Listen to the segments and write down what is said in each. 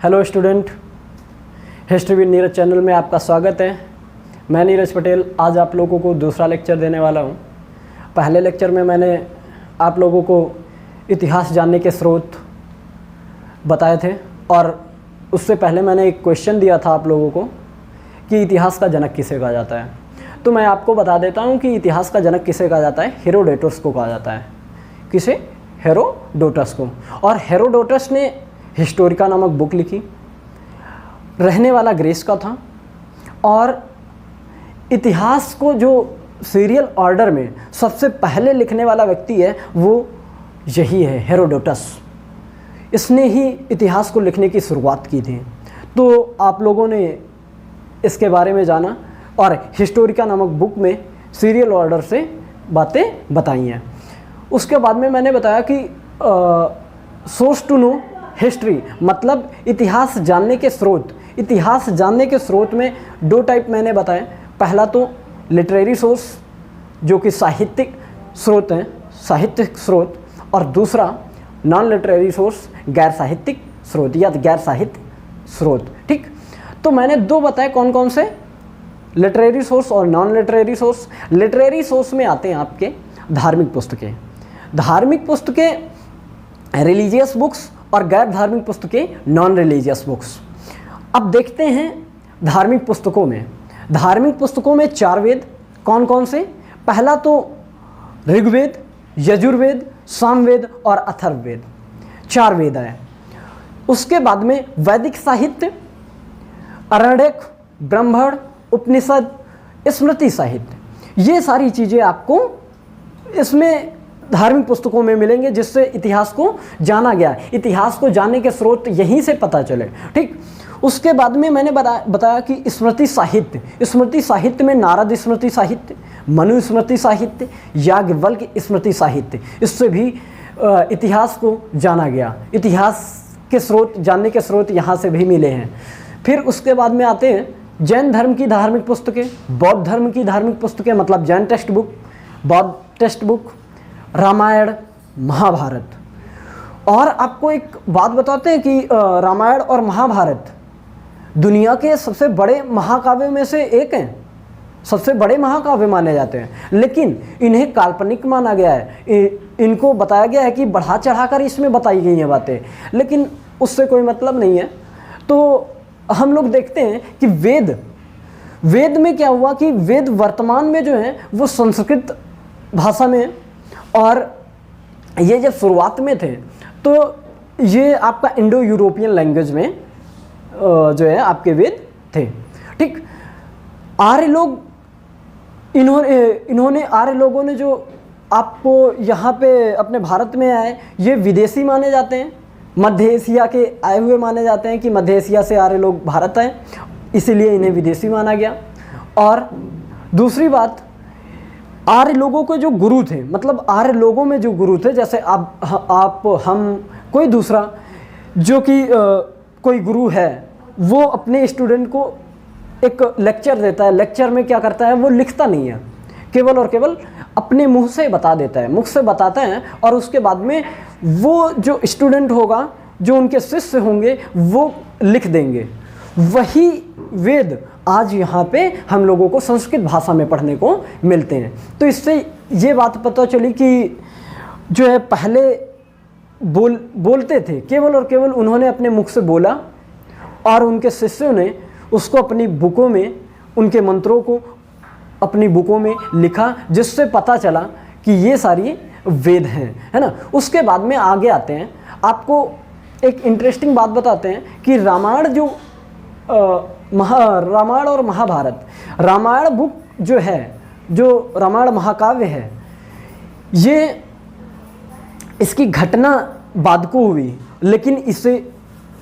Hello student, history with Neeraj channel में आपका स्वागत है। मैं नीरज पटेल आज आप लोगों को दूसरा लेक्चर देने वाला हूं। पहले लेक्चर में मैंने आप लोगों को इतिहास जानने के स्रोत बताए थे और उससे पहले मैंने एक क्वेश्चन दिया था आप लोगों को कि इतिहास का जनक किसे कहा जाता है। तो मैं आपको बता देता हूं कि इतिहास का जनक किसे कहा जाता है। हेरोडोटस को कहा जाता है। किसे? हेरोडोटस को। और हेरोडोटस ने हिस्टोरिका नामक बुक लिखी। रहने वाला ग्रीस का था और इतिहास को जो सीरियल ऑर्डर में सबसे पहले लिखने वाला व्यक्ति है वो यही है, हेरोडोटस। इसने ही इतिहास को लिखने की शुरुआत की थी। तो आप लोगों ने इसके बारे में जाना और हिस्टोरिका नामक बुक में सीरियल ऑर्डर से बातें बताई हैं। उसके बाद में मैंने बताया कि सोर्स टू नो हिस्ट्री मतलब इतिहास जानने के स्रोत। इतिहास जानने के स्रोत में दो टाइप मैंने बताए। पहला तो लिटरेरी सोर्स जो कि साहित्यिक स्रोत हैं, साहित्यिक स्रोत, और दूसरा नॉन लिटरेरी सोर्स गैर साहित्यिक स्रोत या गैर साहित्य स्रोत। ठीक, तो मैंने दो बताए कौन कौन से, लिटरेरी सोर्स और non literary source. Literary source में आते हैं आपके धार्मिक पुस्तकें, धार्मिक पुस्तकें रिलीजियस बुक्स और गैर धार्मिक पुस्तकें नॉन रिलीजियस बुक्स। अब देखते हैं धार्मिक पुस्तकों में। धार्मिक पुस्तकों में चार वेद कौन कौन से? पहला तो ऋग्वेद, यजुर्वेद, सामवेद और अथर्ववेद, चार वेद हैं। उसके बाद में वैदिक साहित्य, आरण्यक, ब्राह्मण, उपनिषद, स्मृति साहित्य, ये सारी चीज़ें आपको इसमें धार्मिक पुस्तकों में मिलेंगे जिससे इतिहास को जाना गया। इतिहास को जानने के स्रोत यहीं से पता चले। ठीक, उसके बाद में मैंने बताया कि स्मृति साहित्य। स्मृति साहित्य में नारद स्मृति साहित्य, मनु स्मृति साहित्य, याज्ञवल्क्य स्मृति साहित्य, इससे भी इतिहास को जाना गया। इतिहास के स्रोत, जानने के स्रोत यहाँ से भी मिले हैं। फिर उसके बाद में आते हैं जैन धर्म की धार्मिक पुस्तकें, बौद्ध धर्म की धार्मिक पुस्तकें मतलब जैन टेक्स्ट बुक, बौद्ध टेक्स्ट बुक, रामायण, महाभारत। और आपको एक बात बताते हैं कि रामायण और महाभारत दुनिया के सबसे बड़े महाकाव्य में से एक हैं, सबसे बड़े महाकाव्य माने जाते हैं, लेकिन इन्हें काल्पनिक माना गया है। इनको बताया गया है कि बढ़ा चढ़ाकर इसमें बताई गई हैं बातें, लेकिन उससे कोई मतलब नहीं है। तो हम लोग देखते हैं कि वेद में क्या हुआ कि वेद वर्तमान में जो है वो संस्कृत भाषा में, और ये जब शुरुआत में थे तो ये आपका इंडो यूरोपियन लैंग्वेज में जो है आपके वेद थे। ठीक, आर्य लोग इन्होंने आर्य लोगों ने जो आपको यहाँ पे अपने भारत में आए, ये विदेशी माने जाते हैं, मध्य एशिया के आए हुए माने जाते हैं कि मध्य एशिया से आर्य लोग भारत आए, इसीलिए इन्हें विदेशी माना गया। और दूसरी बात, आर्य लोगों के जो गुरु थे, मतलब आर्य लोगों में जो गुरु थे, जैसे आप हम कोई दूसरा जो कि कोई गुरु है वो अपने स्टूडेंट को एक लेक्चर देता है। लेक्चर में क्या करता है, वो लिखता नहीं है, केवल और केवल अपने मुंह से बता देता है, मुख से बताते हैं, और उसके बाद में वो जो स्टूडेंट होगा, जो उनके शिष्य होंगे, वो लिख देंगे। वही वेद आज यहाँ पे हम लोगों को संस्कृत भाषा में पढ़ने को मिलते हैं। तो इससे ये बात पता चली कि जो है पहले बोलते थे, केवल और केवल उन्होंने अपने मुख से बोला और उनके शिष्यों ने उसको अपनी बुकों में, उनके मंत्रों को अपनी बुकों में लिखा, जिससे पता चला कि ये सारी वेद हैं, है ना। उसके बाद में आगे आते हैं, आपको एक इंटरेस्टिंग बात बताते हैं कि रामायण रामायण और महाभारत, रामायण बुक जो है, जो रामायण महाकाव्य है, ये इसकी घटना बाद को हुई, लेकिन इसे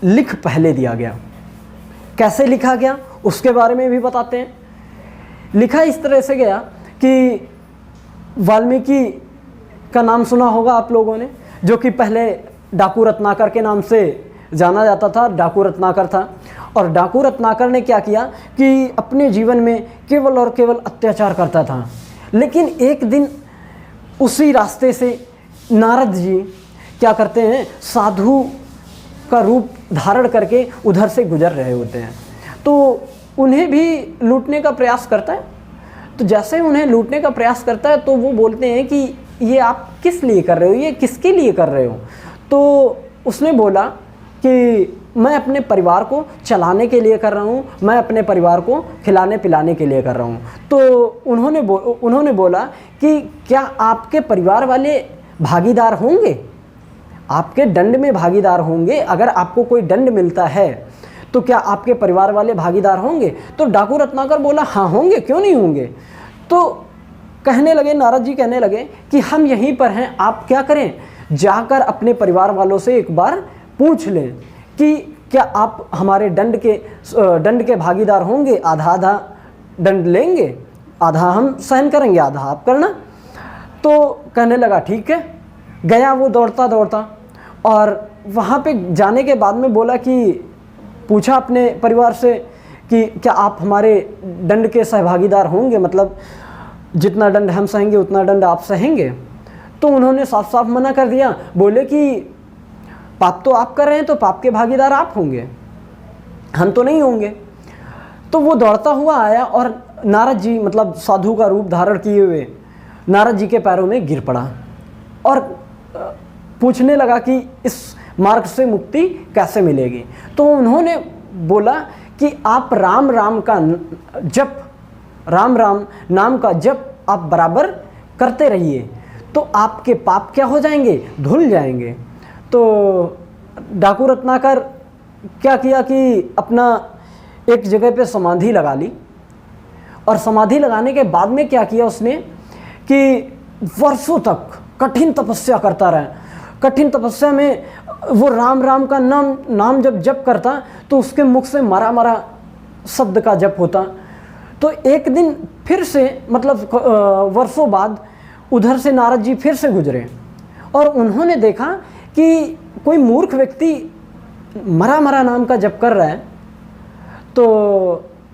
लिख पहले दिया गया। कैसे लिखा गया उसके बारे में भी बताते हैं। लिखा इस तरह से गया कि वाल्मीकि का नाम सुना होगा आप लोगों ने, जो कि पहले डाकू रत्नाकर के नाम से जाना जाता था। डाकू रत्नाकर था, और डाकू रत्नाकर ने क्या किया कि अपने जीवन में केवल और केवल अत्याचार करता था। लेकिन एक दिन उसी रास्ते से नारद जी क्या करते हैं, साधु का रूप धारण करके उधर से गुजर रहे होते हैं। तो उन्हें भी लूटने का प्रयास करता है। तो जैसे उन्हें लूटने का प्रयास करता है तो वो बोलते हैं कि ये आप किस लिए कर रहे हो, ये किसके लिए कर रहे हो। तो उसने बोला कि मैं अपने परिवार को चलाने के लिए कर रहा हूँ, मैं अपने परिवार को खिलाने पिलाने के लिए कर रहा हूँ। तो उन्होंने बोला कि क्या आपके परिवार वाले भागीदार होंगे, आपके दंड में भागीदार होंगे? अगर आपको कोई दंड मिलता है तो क्या आपके परिवार वाले भागीदार होंगे? तो डाकू रत्नाकर बोला हाँ होंगे, क्यों नहीं होंगे। तो कहने लगे, नारद जी कहने लगे कि हम यहीं पर हैं, आप क्या करें, जाकर अपने परिवार वालों से एक बार पूछ लें कि क्या आप हमारे दंड के भागीदार होंगे, आधा आधा दंड लेंगे, आधा हम सहन करेंगे, आधा आप करना। तो कहने लगा ठीक है। गया वो दौड़ता दौड़ता, और वहाँ पे जाने के बाद में बोला कि पूछा अपने परिवार से कि क्या आप हमारे दंड के सहभागीदार होंगे, मतलब जितना दंड हम सहेंगे उतना दंड आप सहेंगे। तो उन्होंने साफ साफ मना कर दिया, बोले कि पाप तो आप कर रहे हैं तो पाप के भागीदार आप होंगे, हम तो नहीं होंगे। तो वो दौड़ता हुआ आया और नारद जी, मतलब साधु का रूप धारण किए हुए, नारद जी के पैरों में गिर पड़ा और पूछने लगा कि इस मार्ग से मुक्ति कैसे मिलेगी। तो उन्होंने बोला कि आप राम राम का जप, राम राम नाम का जप आप बराबर करते रहिए तो आपके पाप क्या हो जाएंगे, धुल जाएंगे। तो डाकू रत्नाकर क्या किया कि अपना एक जगह पे समाधि लगा ली, और समाधि लगाने के बाद में क्या किया उसने कि वर्षों तक कठिन तपस्या करता रहा। कठिन तपस्या में वो राम राम का नाम जब जप करता तो उसके मुख से मरा मरा शब्द का जप होता। तो एक दिन फिर से, मतलब वर्षों बाद उधर से नारद जी फिर से गुजरे और उन्होंने देखा कि कोई मूर्ख व्यक्ति मरा मरा नाम का जप कर रहा है। तो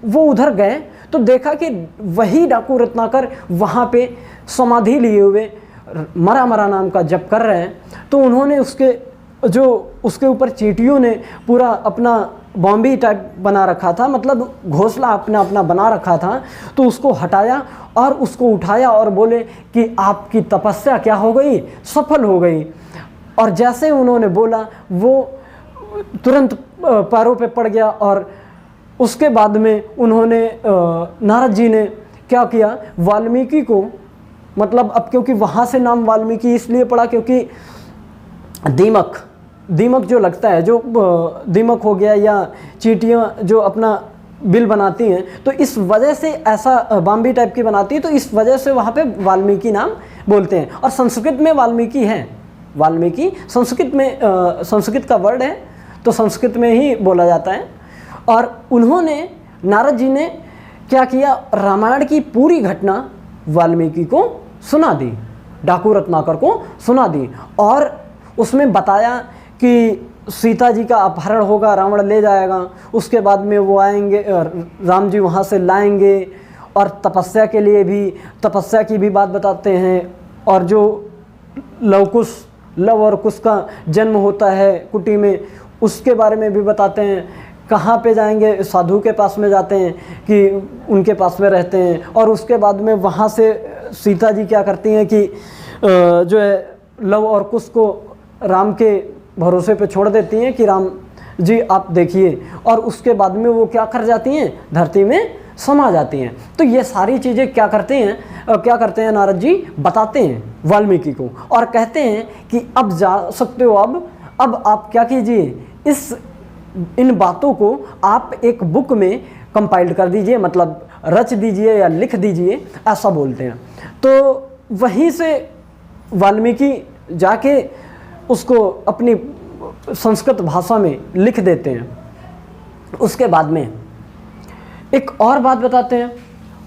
वो उधर गए तो देखा कि वही डाकू रत्नाकर वहाँ पे समाधि लिए हुए मरा मरा नाम का जप कर रहे हैं। तो उन्होंने उसके ऊपर चींटियों ने पूरा अपना बॉम्बी टाइप बना रखा था, मतलब घोंसला अपना बना रखा था। तो उसको हटाया और उसको उठाया और बोले कि आपकी तपस्या क्या हो गई, सफल हो गई। और जैसे उन्होंने बोला वो तुरंत पैरों पे पड़ गया। और उसके बाद में उन्होंने, नारद जी ने क्या किया, वाल्मीकि को, मतलब अब क्योंकि वहाँ से नाम वाल्मीकि इसलिए पड़ा क्योंकि दीमक जो लगता है, जो दीमक हो गया या चींटियाँ जो अपना बिल बनाती हैं, तो इस वजह से ऐसा बाम्बी टाइप की बनाती है, तो इस वजह से वहाँ पे वाल्मीकि नाम बोलते हैं। और संस्कृत में वाल्मीकि है, वाल्मीकि संस्कृत में संस्कृत का वर्ड है, तो संस्कृत में ही बोला जाता है। और उन्होंने, नारद जी ने क्या किया, रामायण की पूरी घटना वाल्मीकि को सुना दी, डाकू रत्नाकर को सुना दी। और उसमें बताया कि सीता जी का अपहरण होगा, रावण ले जाएगा, उसके बाद में वो आएंगे, राम जी वहाँ से लाएंगे, और तपस्या के लिए भी, तपस्या की भी बात बताते हैं। और जो लव और कुश का जन्म होता है कुटी में, उसके बारे में भी बताते हैं। कहाँ पे जाएंगे, साधु के पास में जाते हैं कि उनके पास में रहते हैं। और उसके बाद में वहाँ से सीता जी क्या करती हैं कि जो है लव और कुश को राम के भरोसे पे छोड़ देती हैं कि राम जी आप देखिए। और उसके बाद में वो क्या कर जाती हैं, धरती में समा जाती हैं। तो ये सारी चीज़ें क्या करते हैं नारद जी बताते हैं वाल्मीकि को, और कहते हैं कि अब जा सकते हो, अब आप क्या कीजिए, इन बातों को आप एक बुक में कंपाइल कर दीजिए, मतलब रच दीजिए या लिख दीजिए, ऐसा बोलते हैं। तो वहीं से वाल्मीकि जाके उसको अपनी संस्कृत भाषा में लिख देते हैं। उसके बाद में एक और बात बताते हैं,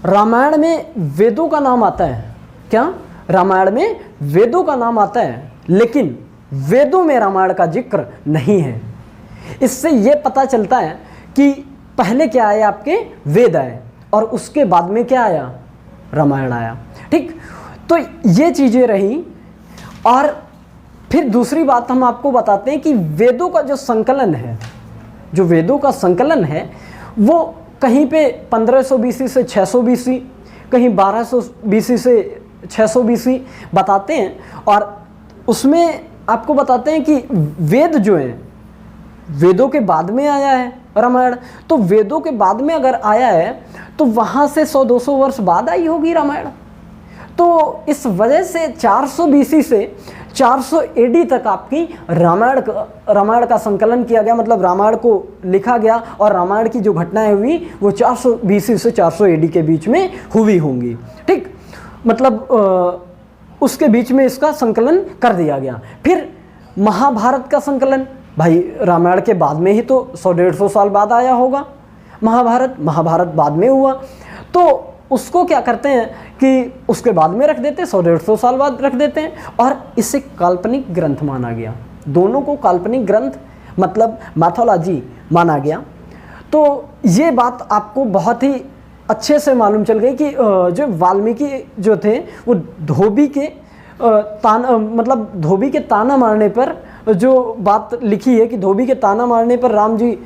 रामायण में वेदों का नाम आता है। क्या? रामायण में वेदों का नाम आता है, लेकिन वेदों में रामायण का जिक्र नहीं है। इससे ये पता चलता है कि पहले क्या आया, आपके वेद आए, और उसके बाद में क्या आया, रामायण आया। ठीक, तो ये चीज़ें रही। और फिर दूसरी बात हम आपको बताते हैं कि वेदों का जो संकलन है, जो वेदों का संकलन है वो कहीं पे 1500 बीसी से 600 बीसी, कहीं 1200 बीसी से 600 बीसी बताते हैं। और उसमें आपको बताते हैं कि वेद जो हैं, वेदों के बाद में आया है रामायण, तो वेदों के बाद में अगर आया है तो वहाँ से 100-200 वर्ष बाद आई होगी रामायण। तो इस वजह से 400 बीसी से 400 एडी तक आपकी रामायण का संकलन किया गया, मतलब रामायण को लिखा गया। और रामायण की जो घटनाएं हुई वो 400 बीसी से 400 एडी के बीच में हुई होंगी। ठीक, मतलब उसके बीच में इसका संकलन कर दिया गया। फिर महाभारत का संकलन, भाई रामायण के बाद में ही तो 100-150 साल बाद आया होगा महाभारत बाद में हुआ, तो उसको क्या करते हैं कि उसके बाद में रख देते हैं, 100-150 साल बाद रख देते हैं, और इसे काल्पनिक ग्रंथ माना गया। दोनों को काल्पनिक ग्रंथ मतलब मैथोलॉजी माना गया। तो ये बात आपको बहुत ही अच्छे से मालूम चल गई कि जो वाल्मीकि जो थे वो धोबी के ताना मारने पर जो बात लिखी है कि धोबी के ताना मारने पर राम जी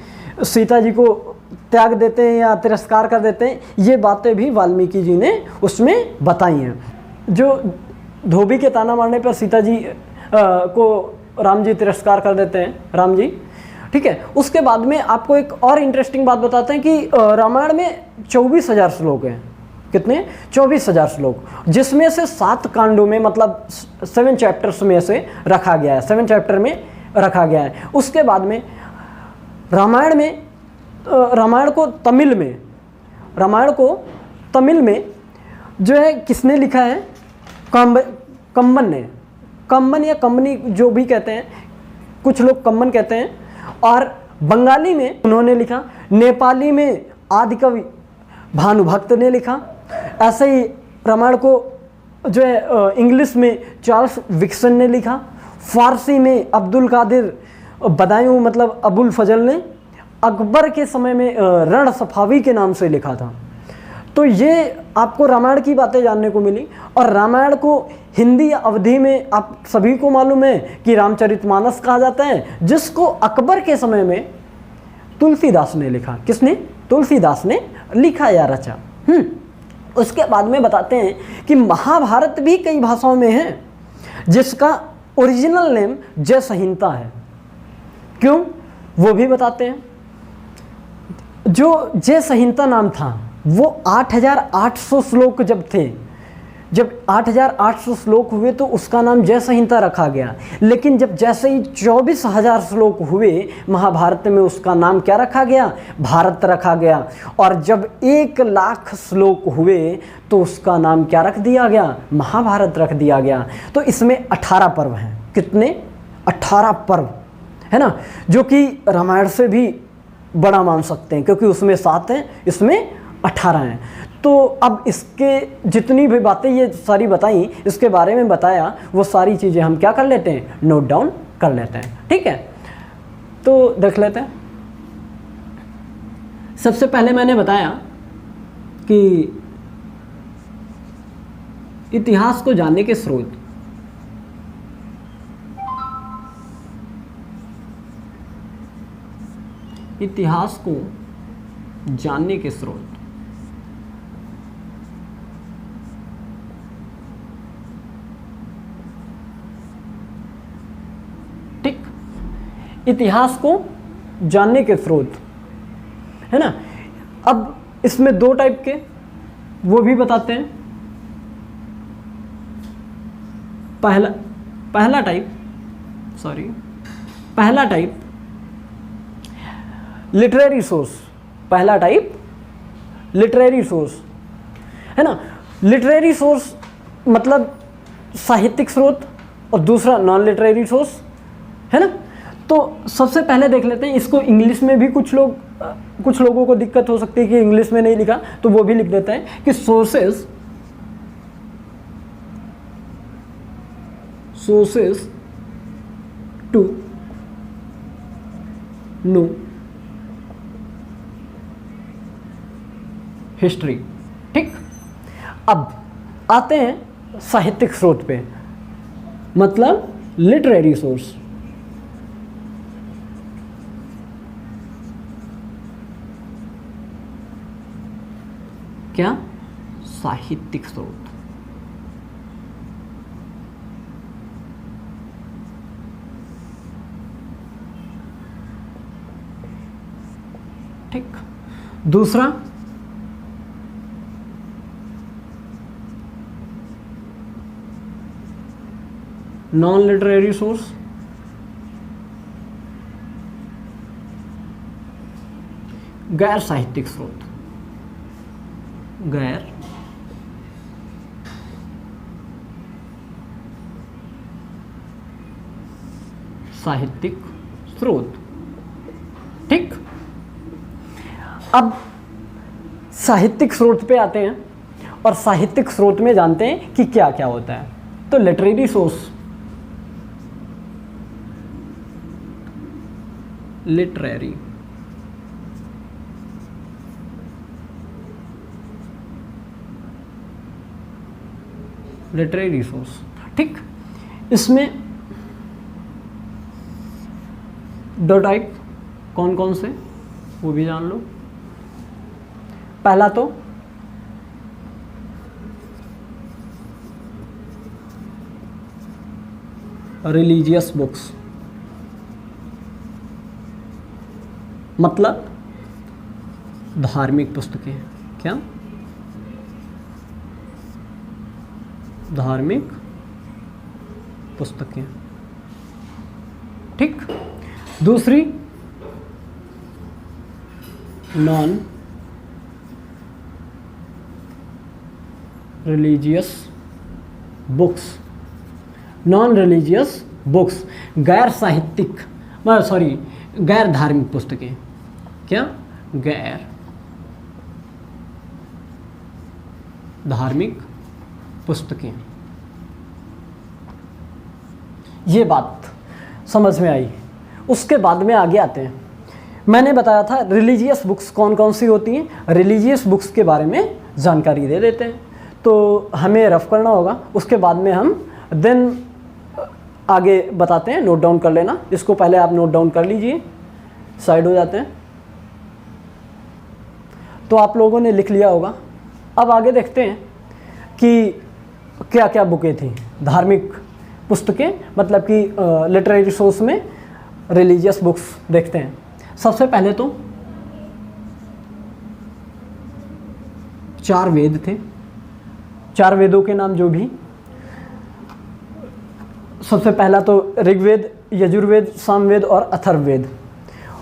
सीता जी को त्याग देते हैं या तिरस्कार कर देते हैं, ये बातें भी वाल्मीकि जी ने उसमें बताई हैं। जो धोबी के ताना मारने पर सीता जी को राम जी तिरस्कार कर देते हैं, राम जी, ठीक है। उसके बाद में आपको एक और इंटरेस्टिंग बात बताते हैं कि रामायण में 24,000 श्लोक हैं। कितने? 24,000 श्लोक, जिसमें से 7 कांडों में मतलब 7 चैप्टर्स में से रखा गया है, 7 चैप्टर में रखा गया है। उसके बाद में रामायण को तमिल में जो है किसने लिखा है? कम्बन ने, कम्बन या कम्बनी जो भी कहते हैं, कुछ लोग कम्बन कहते हैं। और बंगाली में उन्होंने लिखा, नेपाली में आदिकवि भानुभक्त ने लिखा। ऐसे ही रामायण को जो है इंग्लिश में चार्ल्स विक्सन ने लिखा, फारसी में अब्दुल कादिर बदायूं मतलब अबुल फजल ने, अकबर के समय में रण सफावी के नाम से लिखा था। तो ये आपको रामायण की बातें जानने को मिली। और रामायण को हिंदी या अवधी में आप सभी को मालूम है कि रामचरितमानस कहा जाता है, जिसको अकबर के समय में तुलसीदास ने लिखा। किसने? तुलसीदास ने लिखा या रचा। उसके बाद में बताते हैं कि महाभारत भी कई भाषाओं में है, जिसका ओरिजिनल नेम जय संहिता है। क्यों? वो भी बताते हैं। जो जय संहिता नाम था वो 8,800 श्लोक जब 8,800 श्लोक हुए तो उसका नाम जय संहिता रखा गया। लेकिन जब जैसे ही 24,000 श्लोक हुए महाभारत में, उसका नाम क्या रखा गया? भारत रखा गया। और जब 1,00,000 श्लोक हुए तो उसका नाम क्या रख दिया गया? महाभारत रख दिया गया। तो इसमें 18 पर्व हैं। कितने? 18 पर्व है ना, जो कि रामायण से भी बड़ा मान सकते हैं, क्योंकि उसमें 7 हैं, इसमें 18 हैं। तो अब इसके जितनी भी बातें ये सारी बताई, इसके बारे में बताया, वो सारी चीज़ें हम क्या कर लेते हैं? नोट डाउन कर लेते हैं। ठीक है, तो देख लेते हैं। सबसे पहले मैंने बताया कि इतिहास को जानने के स्रोत। इतिहास को जानने के स्रोत। ठीक, इतिहास को जानने के स्रोत है ना। अब इसमें 2 टाइप के वो भी बताते हैं। पहला टाइप लिटरेरी सोर्स। पहला टाइप लिटरेरी सोर्स है ना। लिटरेरी सोर्स मतलब साहित्यिक स्रोत, और दूसरा नॉन लिटरेरी सोर्स है ना। तो सबसे पहले देख लेते हैं इसको। इंग्लिश में भी कुछ लोगों को दिक्कत हो सकती है कि इंग्लिश में नहीं लिखा, तो वो भी लिख देते हैं कि सोर्सेस टू नो हिस्ट्री। ठीक, अब आते हैं साहित्यिक स्रोत पे। मतलब लिटरेरी सोर्स, क्या? साहित्यिक स्रोत। ठीक। दूसरा, नॉन लिटरेरी सोर्स, गैर साहित्यिक स्रोत, गैर साहित्यिक स्रोत। ठीक। अब साहित्यिक स्रोत पे आते हैं और साहित्यिक स्रोत में जानते हैं कि क्या क्या होता है। तो literary source, literary, literary source. ठीक। इसमें दो टाइप कौन कौन से, वो भी जान लो। पहला तो रिलीजियस बुक्स, मतलब धार्मिक पुस्तकें। क्या? धार्मिक पुस्तकें। ठीक। दूसरी, non religious books, non religious books, गैर साहित्यिक, सॉरी, गैर धार्मिक पुस्तकें। क्या? गैर धार्मिक पुस्तकें। ये बात समझ में आई। उसके बाद में आगे आते हैं। मैंने बताया था रिलीजियस बुक्स कौन कौन सी होती हैं। रिलीजियस बुक्स के बारे में जानकारी दे देते हैं, तो हमें रफ करना होगा। उसके बाद में हम देन आगे बताते हैं। नोट डाउन कर लेना, इसको पहले आप नोट डाउन कर लीजिए, साइड हो जाते हैं। तो आप लोगों ने लिख लिया होगा। अब आगे देखते हैं कि क्या क्या बुकें थी। धार्मिक पुस्तकें, मतलब कि लिटरेरी सोर्स में रिलीजियस बुक्स देखते हैं। सबसे पहले तो 4 वेद थे। 4 वेदों के नाम जो भी, सबसे पहला तो ऋग्वेद, यजुर्वेद, सामवेद और अथर्ववेद।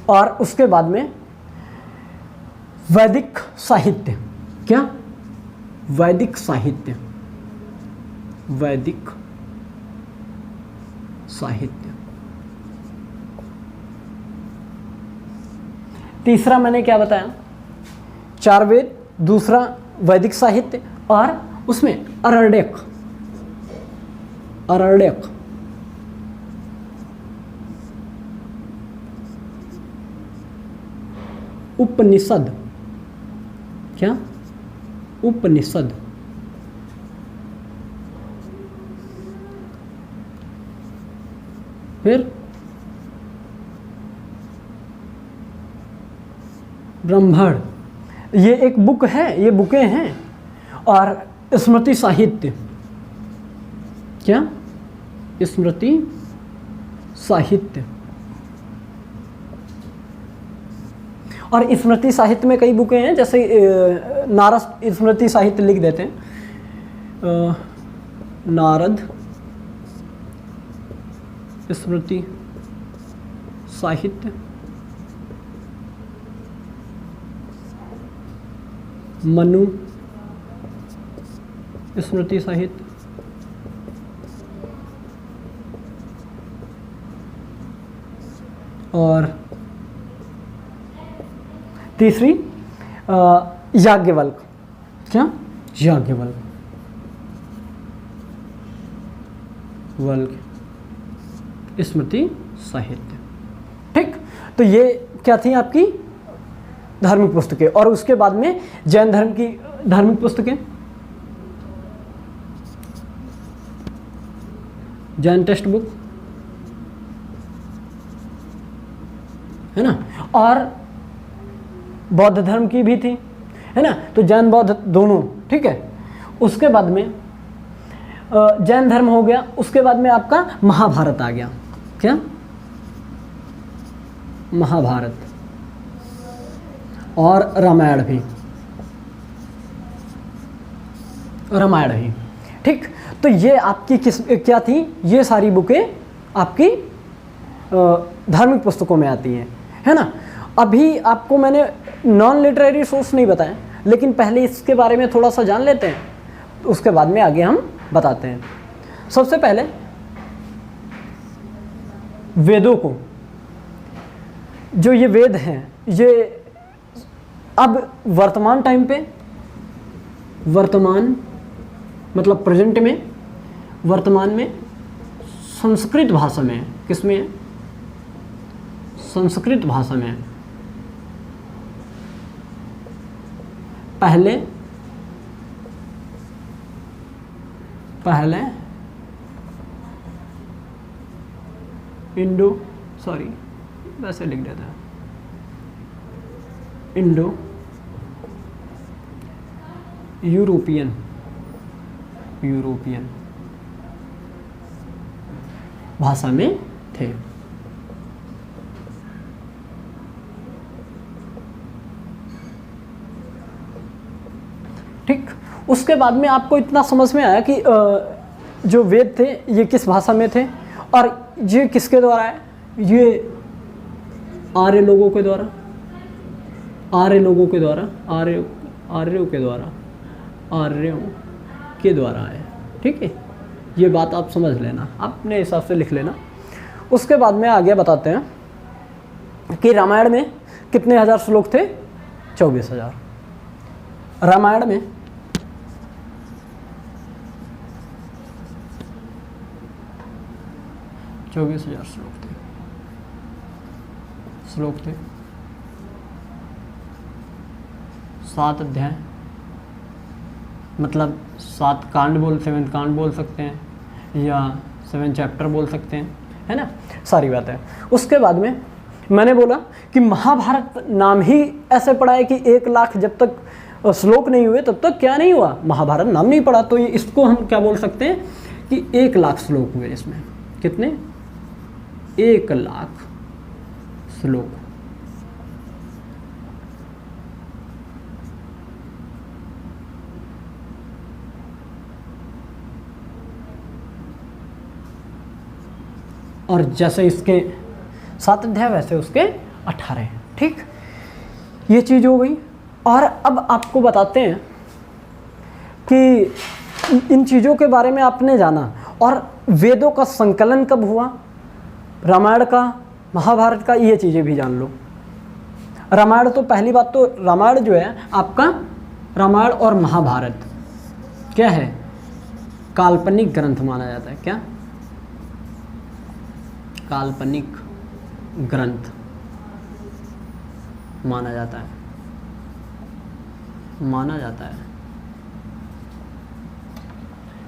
और उसके बाद में वैदिक साहित्य। क्या? वैदिक साहित्य, वैदिक साहित्य। तीसरा मैंने क्या बताया? 4 वेद, दूसरा वैदिक साहित्य, और उसमें अरण्यक, अरण्यक, उपनिषद। क्या? उपनिषद। फिर ब्राह्मण, ये एक बुक है, ये बुकें हैं। और स्मृति साहित्य। क्या? स्मृति साहित्य। और स्मृति साहित्य में कई बुकें हैं, जैसे नारद स्मृति साहित्य लिख देते हैं। नारद स्मृति साहित्य, मनु स्मृति साहित्य, और तीसरी याज्ञवल्क। क्या? याज्ञवल्क, वल्क स्मृति साहित्य। ठीक। तो ये क्या थी आपकी धार्मिक पुस्तकें। और उसके बाद में जैन धर्म की धार्मिक पुस्तकें, जैन टेक्स्ट बुक, है ना, और बौद्ध धर्म की भी थी, है ना, तो जैन बौद्ध दोनों, ठीक है। उसके बाद में जैन धर्म हो गया, उसके बाद में आपका महाभारत आ गया। क्या? महाभारत और रामायण भी, रामायण ही, ठीक। तो ये आपकी किस क्या थी, ये सारी बुकें आपकी धार्मिक पुस्तकों में आती हैं, है ना। अभी आपको मैंने नॉन लिटरेरी सोर्स नहीं बताया, लेकिन पहले इसके बारे में थोड़ा सा जान लेते हैं, उसके बाद में आगे हम बताते हैं। सबसे पहले वेदों को, जो ये वेद हैं, ये अब वर्तमान टाइम पे, वर्तमान मतलब प्रेजेंट में, वर्तमान में संस्कृत भाषा में, किसमें है? संस्कृत भाषा में। पहले वैसे लिख देता है, इंडो यूरोपियन भाषा में थे। ठीक, उसके बाद में आपको इतना समझ में आया कि जो वेद थे ये किस भाषा में थे, और ये किसके द्वारा है? ये आर्यों के द्वारा है। ठीक है, ये बात आप समझ लेना, अपने हिसाब से लिख लेना। उसके बाद में आगे बताते हैं कि रामायण में कितने हजार श्लोक थे? 24,000। रामायण में 24,000 श्लोक थे। 7 अध्याय, मतलब 7 कांड 7 कांड बोल सकते हैं, या 7 चैप्टर बोल सकते हैं, है ना, सारी बात है। उसके बाद में मैंने बोला कि महाभारत नाम ही ऐसे पड़ा है कि 1 लाख जब तक श्लोक नहीं हुए तब तक क्या नहीं हुआ, महाभारत नाम नहीं पड़ा। तो ये इसको हम क्या बोल सकते हैं कि 1 लाख श्लोक हुए इसमें। कितने? 1 लाख श्लोक। और जैसे इसके 7 अध्याय वैसे उसके 18। ठीक, ये चीज़ हो गई। और अब आपको बताते हैं कि इन चीज़ों के बारे में आपने जाना, और वेदों का संकलन कब हुआ, रामायण का, महाभारत का, ये चीज़ें भी जान लो। रामायण तो पहली बात तो रामायण जो है आपका, रामायण और महाभारत क्या है? काल्पनिक ग्रंथ माना जाता है। क्या? काल्पनिक ग्रंथ माना जाता है,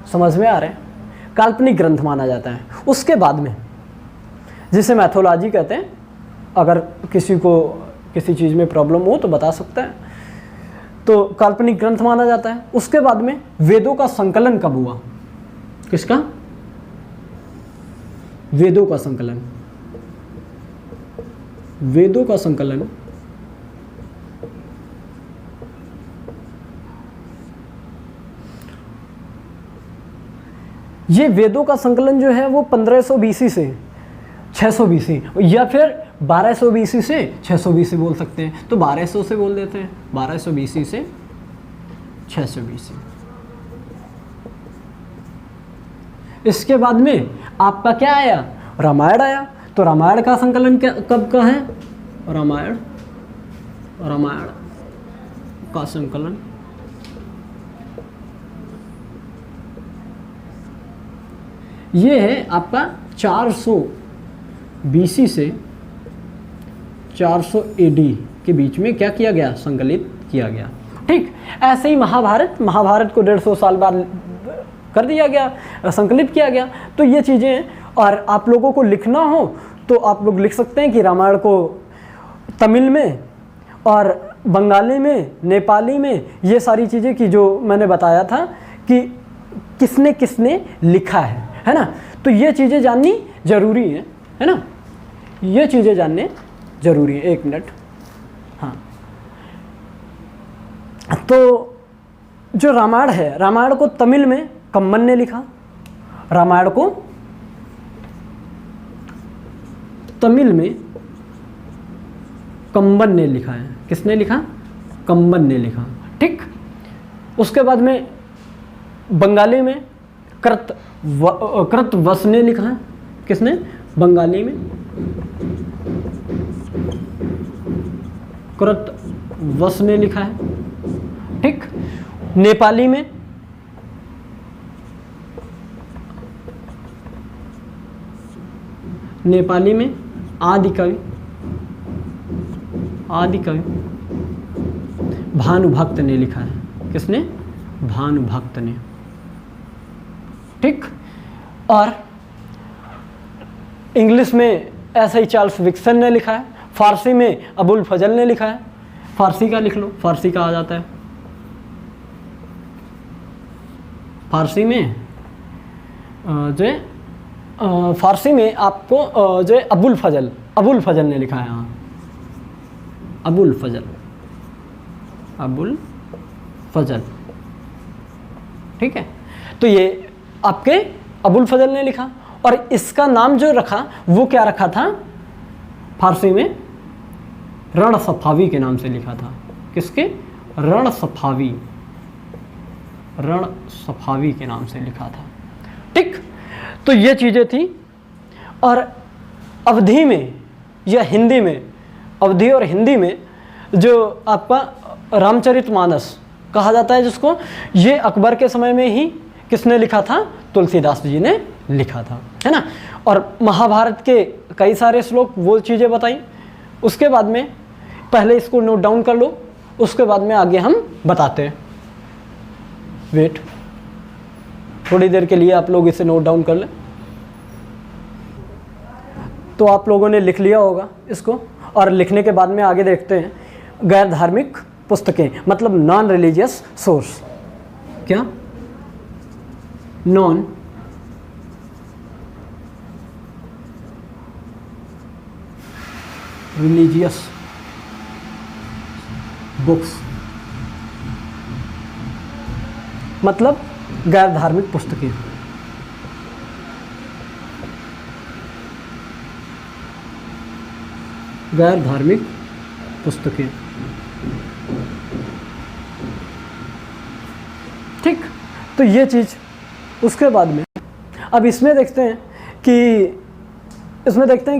समझ में आ रहे हैं? काल्पनिक ग्रंथ माना जाता है। उसके बाद में जिसे मैथोलॉजी कहते हैं, अगर किसी को किसी चीज़ में प्रॉब्लम हो तो बता सकता है, तो काल्पनिक ग्रंथ माना जाता है। उसके बाद में वेदों का संकलन कब हुआ? किसका? वेदों का संकलन। वेदों का संकलन ये वेदों का संकलन जो है वो 1500 BC से 600 BC, या फिर 1200 BC से 600 BC बोल सकते हैं। तो 1200 से बोल देते हैं, 1200 BC से 600 BC। इसके बाद में आपका क्या आया? रामायण आया। तो रामायण का संकलन कब का है? रामायण का संकलन ये है आपका 400 BC से 400 AD के बीच में क्या किया गया? संकलित किया गया। ठीक, ऐसे ही महाभारत को 150 साल बाद कर दिया गया, संकलित किया गया। तो ये चीज़ें, और आप लोगों को लिखना हो तो आप लोग लिख सकते हैं कि रामायण को तमिल में और बंगाली में, नेपाली में, ये सारी चीज़ें की जो मैंने बताया था कि किसने किसने लिखा है ना। तो ये चीज़ें जाननी ज़रूरी है ना, ये चीज़ें जानने ज़रूरी है। एक मिनट, हाँ। तो जो रामायण है, रामायण को तमिल में कम्मन ने लिखा, रामायण को तमिल में कम्बन ने लिखा है। किसने लिखा? कम्बन ने लिखा, ठीक। उसके बाद में बंगाली में कृतवस ने लिखा है। किसने? बंगाली में कृतवस ने लिखा है, ठीक। नेपाली में आदिकवि भानुभक्त ने लिखा है। किसने? भानुभक्त ने, ठीक। और इंग्लिश में ऐसे ही चार्ल्स विक्सन ने लिखा है। फारसी में अबुल फजल ने लिखा है। फारसी का लिख लो, फारसी का आ जाता है। फारसी में फारसी में आपको जो है अबुल फजल ने लिखा है। हाँ, अबुल फजल, ठीक है। तो ये आपके अबुल फजल ने लिखा, और इसका नाम जो रखा वो क्या रखा था? फारसी में रण सफावी के नाम से लिखा था। किसके? रण सफावी के नाम से लिखा था, ठीक। तो ये चीज़ें थी। और अवधी में या हिंदी में, अवधी और हिंदी में जो आपका रामचरितमानस कहा जाता है जिसको, ये अकबर के समय में ही किसने लिखा था? तुलसीदास जी ने लिखा था, है ना। और महाभारत के कई सारे श्लोक, वो चीज़ें बताई। उसके बाद में पहले इसको नोट डाउन कर लो, उसके बाद में आगे हम बताते हैं। वेट, थोड़ी देर के लिए आप लोग इसे नोट डाउन कर लें। तो आप लोगों ने लिख लिया होगा इसको, और लिखने के बाद में आगे देखते हैं। गैर धार्मिक पुस्तकें मतलब नॉन रिलीजियस सोर्स। क्या? नॉन रिलीजियस बुक्स मतलब गैर धार्मिक पुस्तकें। गैर धार्मिक पुस्तकें, ठीक। तो ये चीज़, उसके बाद में अब इसमें देखते हैं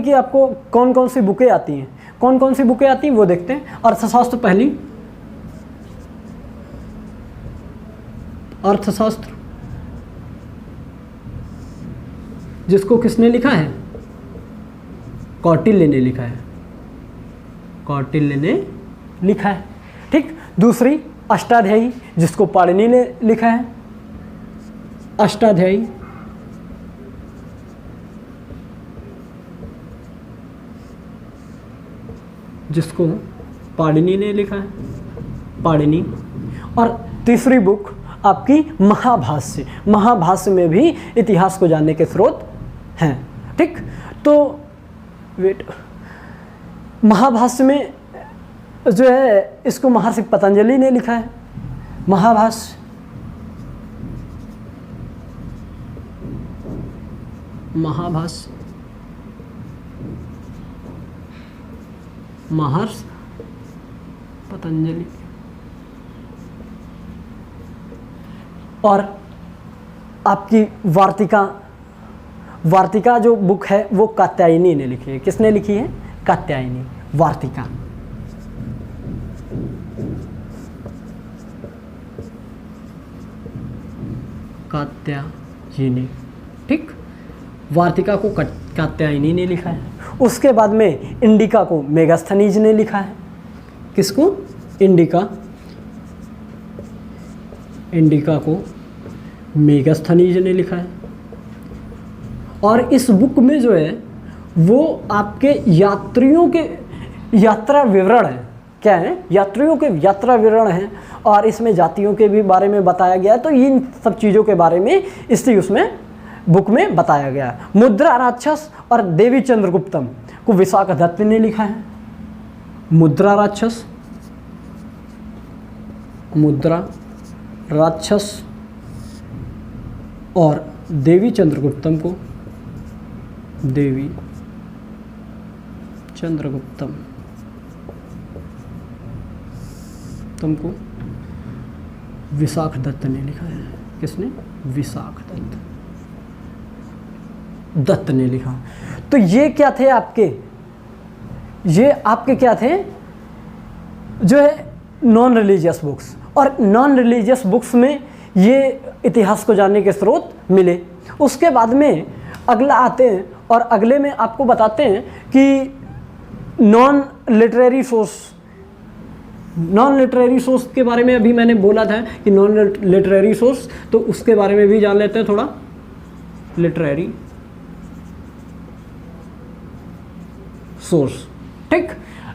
कि आपको कौन कौन सी बुकें आती हैं। कौन कौन सी बुकें आती हैं वो देखते हैं। अर्थशास्त्र पहली, अर्थशास्त्र जिसको किसने लिखा है? कौटिल्य ने लिखा है। कौटिल्य ने लिखा है, ठीक। दूसरी अष्टाध्यायी जिसको पाणिनि ने लिखा है। अष्टाध्यायी जिसको पाणिनि ने लिखा है, पाणिनि। और तीसरी बुक आपकी महाभाष्य। महाभाष्य में भी इतिहास को जानने के स्रोत हैं, ठीक। तो वेट, महाभाष्य में जो है इसको महर्षि पतंजलि ने लिखा है। महाभाष्य, महर्षि पतंजलि। और आपकी वार्तिका जो बुक है वो कात्यायनी ने लिखी है। किसने लिखी है? कात्यायनी। वार्तिका, कात्यायनी, ठीक। वार्तिका को कात्यायनी ने लिखा है। उसके बाद में इंडिका को मेगास्थनीज ने लिखा है। किसको? इंडिका को मेगास्थनीज ने लिखा है। और इस बुक में जो है वो आपके यात्रियों के यात्रा विवरण है। क्या है? यात्रियों के यात्रा विवरण हैं, और इसमें जातियों के भी बारे में बताया गया है। तो इन सब चीज़ों के बारे में इसलिए उसमें बुक में बताया गया है। मुद्रा राक्षस और देवी चंद्रगुप्तम को विशाख दत्त ने लिखा है। मुद्रा राक्षस, मुद्रा राक्षस और देवी चंद्रगुप्तम को, देवी चंद्रगुप्तम तुमको विशाख दत्त ने लिखा है। किसने? विशाख दत्त ने लिखा। तो ये क्या थे आपके? ये आपके क्या थे? जो है नॉन रिलीजियस बुक्स। और नॉन रिलीजियस बुक्स में ये इतिहास को जानने के स्रोत मिले। उसके बाद में अगला आते हैं, और अगले में आपको बताते हैं कि नॉन लिटरेरी सोर्स के बारे में अभी मैंने बोला था कि नॉन लिटरेरी सोर्स, तो उसके बारे में भी जान लेते हैं थोड़ा। लिटरेरी सोर्स, ठीक।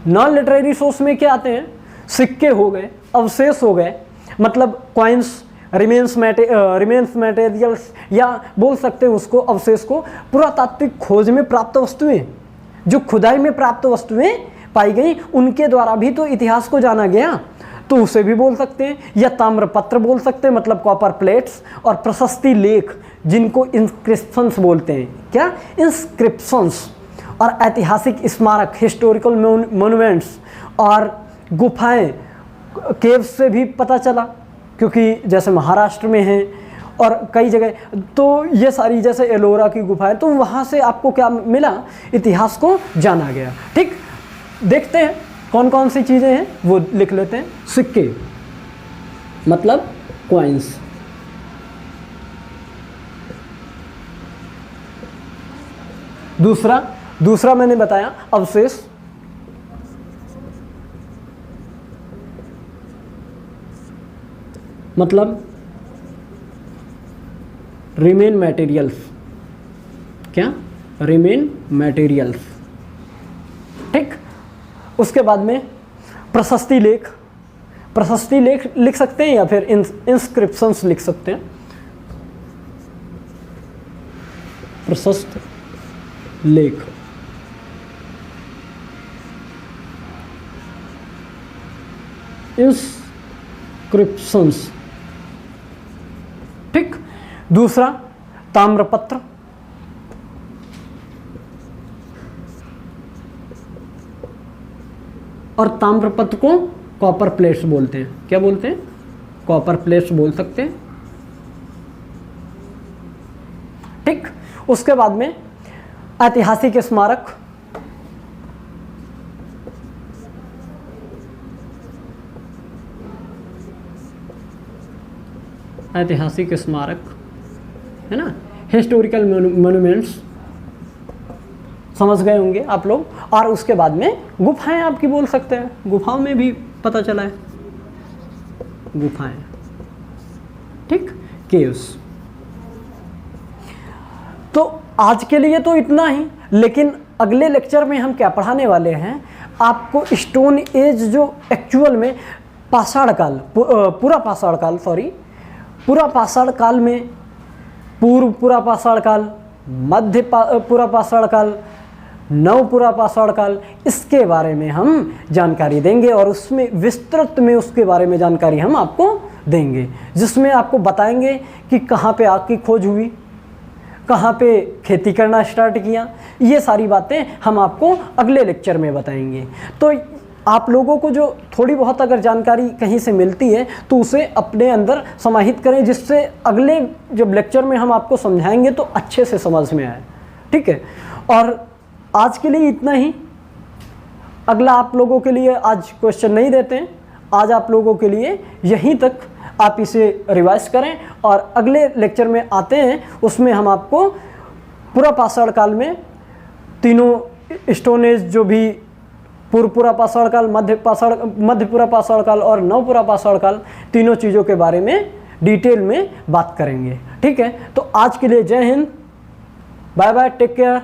नॉन लिटरेरी सोर्स में क्या आते हैं? सिक्के हो गए, अवशेष हो गए, मतलब कॉइन्स, रिमेन्स मटेरियल्स, या बोल सकते हैं उसको अवशेष को पुरातात्विक खोज में प्राप्त वस्तुएं, जो खुदाई में प्राप्त वस्तुएं पाई गई, उनके द्वारा भी तो इतिहास को जाना गया, तो उसे भी बोल सकते हैं। या ताम्रपत्र बोल सकते हैं, मतलब कॉपर प्लेट्स, और प्रशस्ति लेख जिनको इंस्क्रिप्शंस बोलते हैं। क्या? इंस्क्रिप्शंस। और ऐतिहासिक स्मारक, हिस्टोरिकल मोन्यूमेंट्स, और गुफाएं, केव्स से भी पता चला, क्योंकि जैसे महाराष्ट्र में हैं और कई जगह, तो ये सारी जैसे एलोरा की गुफाएं, तो वहाँ से आपको क्या मिला? इतिहास को जाना गया। ठीक, देखते हैं कौन कौन सी चीज़ें हैं, वो लिख लेते हैं। सिक्के मतलब कॉइन्स, दूसरा मैंने बताया अवशेष, मतलब रिमेन मटेरियल्स। क्या? रिमेन मटेरियल्स, ठीक। उसके बाद में प्रशस्ति लेख लिख सकते हैं, या फिर इंस्क्रिप्शंस लिख सकते हैं। प्रशस्त लेख, इंस्क्रिप्शंस, ठीक। दूसरा ताम्रपत्र, और ताम्रपत्र को कॉपर प्लेट्स बोलते हैं। क्या बोलते हैं? कॉपर प्लेट्स बोल सकते हैं, ठीक। उसके बाद में ऐतिहासिक स्मारक, ऐतिहासिक स्मारक है ना, हिस्टोरिकल मोन्यूमेंट्स, समझ गए होंगे आप लोग। और उसके बाद में गुफाएं आपकी बोल सकते हैं, गुफाओं में भी पता चला है, गुफाएं, ठीक, केव्स। तो आज के लिए तो इतना ही, लेकिन अगले लेक्चर में हम क्या पढ़ाने वाले हैं आपको? स्टोन एज जो एक्चुअल में पाषाण काल, पूरा पाषाण काल में, पूर्व पूरा पाषाण काल, मध्य पूरा पाषाण काल, नव पूरा पाषाण काल, इसके बारे में हम जानकारी देंगे, और उसमें विस्तृत में उसके बारे में जानकारी हम आपको देंगे, जिसमें आपको बताएंगे कि कहाँ पे आग की खोज हुई, कहाँ पे खेती करना स्टार्ट किया। ये सारी बातें हम आपको अगले लेक्चर में बताएंगे। तो आप लोगों को जो थोड़ी बहुत अगर जानकारी कहीं से मिलती है तो उसे अपने अंदर समाहित करें, जिससे अगले जब लेक्चर में हम आपको समझाएंगे तो अच्छे से समझ में आए, ठीक है। और आज के लिए इतना ही। अगला आप लोगों के लिए आज क्वेश्चन नहीं देते हैं, आज आप लोगों के लिए यहीं तक, आप इसे रिवाइज करें, और अगले लेक्चर में आते हैं, उसमें हम आपको पूरा पाषाण काल में तीनों स्टोन एज, जो भी पूर्व पूरा पाषाण काल, मध्य पूरा पाषाण काल और नव पूरा पाषाण काल, तीनों चीज़ों के बारे में डिटेल में बात करेंगे, ठीक है। तो आज के लिए जय हिंद, बाय बाय, टेक केयर।